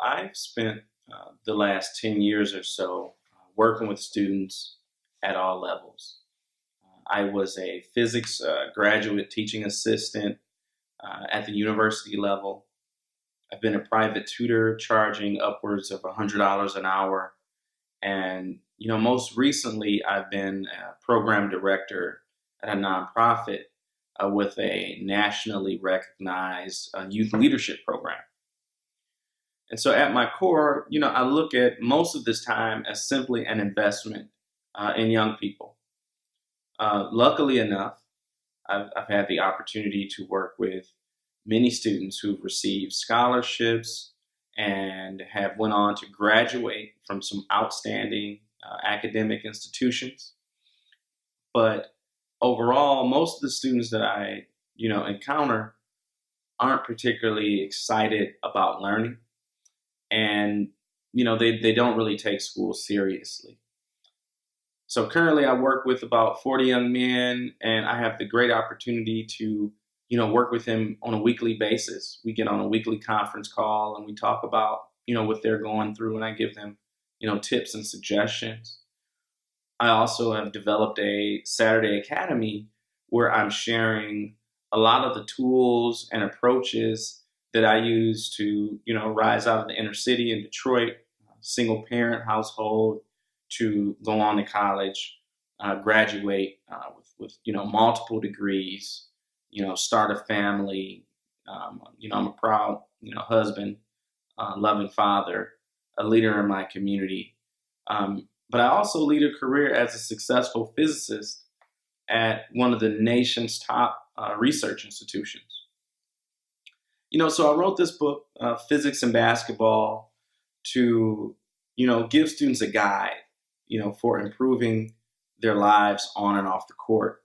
I've spent the last 10 years or so working with students at all levels. I was a physics graduate teaching assistant at the university level. I've been a private tutor charging upwards of $100 an hour. And, most recently, I've been a program director at a nonprofit with a nationally recognized youth leadership program. And so at my core, I look at most of this time as simply an investment in young people. Luckily enough, I've had the opportunity to work with many students who've received scholarships and have went on to graduate from some outstanding academic institutions. But overall, most of the students that I, encounter aren't particularly excited about learning, and they don't really take school seriously. So currently I work with about 40 young men, and I have the great opportunity to work with them on a weekly basis. We get on a weekly conference call and we talk about what they're going through, and I give them tips and suggestions. I also have developed a Saturday Academy where I'm sharing a lot of the tools and approaches that I use to, rise out of the inner city in Detroit, single parent household, to go on to college, graduate with multiple degrees, start a family. I'm a proud, husband, loving father, a leader in my community. But I also lead a career as a successful physicist at one of the nation's top research institutions. So I wrote this book, Physics and Basketball, to, give students a guide, for improving their lives on and off the court.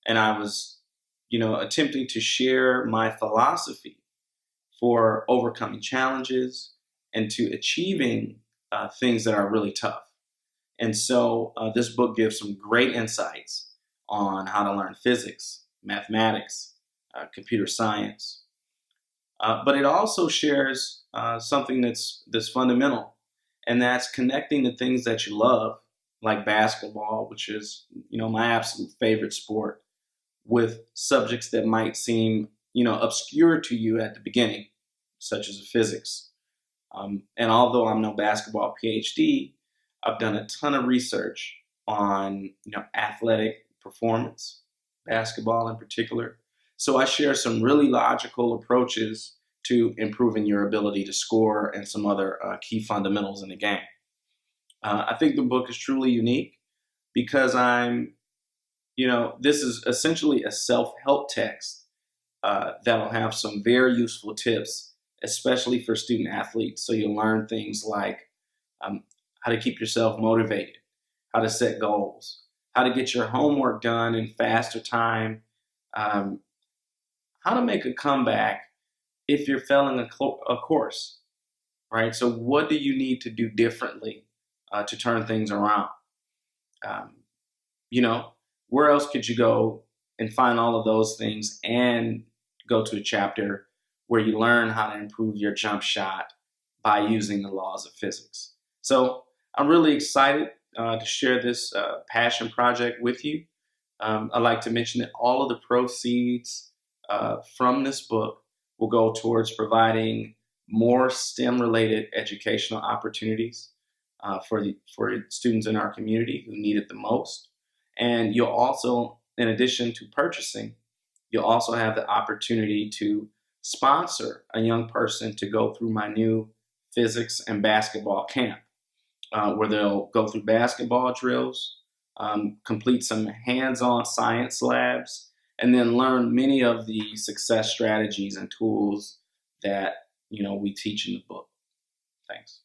And I was, attempting to share my philosophy for overcoming challenges and to achieving things that are really tough. And so this book gives some great insights on how to learn physics, mathematics, computer science. But it also shares something that's fundamental, and that's connecting the things that you love, like basketball, which is my absolute favorite sport, with subjects that might seem obscure to you at the beginning, such as physics. And although I'm no basketball PhD, I've done a ton of research on athletic performance, basketball in particular. So I share some really logical approaches to improving your ability to score and some other key fundamentals in the game. I think the book is truly unique because this is essentially a self-help text that'll have some very useful tips, especially for student athletes. So you'll learn things like how to keep yourself motivated, how to set goals, how to get your homework done in faster time, how to make a comeback if you're failing a course, right? So what do you need to do differently to turn things around? Um, where else could you go and find all of those things and go to a chapter where you learn how to improve your jump shot by using the laws of physics? So I'm really excited to share this passion project with you. I'd like to mention that all of the proceeds from this book will go towards providing more STEM-related educational opportunities for students in our community who need it the most. And you'll also, in addition to purchasing, you'll also have the opportunity to sponsor a young person to go through my new physics and basketball camp, where they'll go through basketball drills, complete some hands-on science labs, and then learn many of the success strategies and tools that we teach in the book. Thanks.